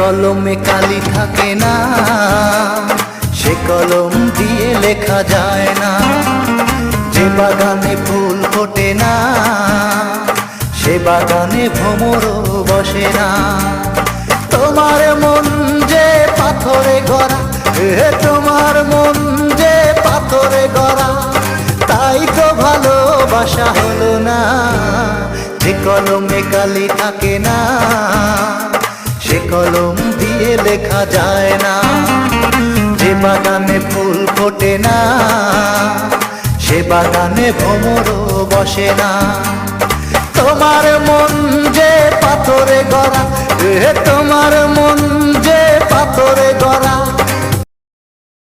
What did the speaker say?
কলমে কালি থাকে না, সে কলম দিয়ে লেখা যায় না। যে বাগানে ফুল ফোটে না, সে বাগানে ভ্রমরও বসে না। তোমার মন যে পাথরে গড়া, তোমার মন যে পাথরে গড়া, তাই তো ভালোবাসা হলো না। যে কলমে কালি থাকে না, সে কলম দিয়ে লেখা যায় না। যে বাগানে ফুল ফোটে না, সে বাগানে ভ্রমরও বসে না। তোমার মন যে পাথরে গড়া, তোমার মন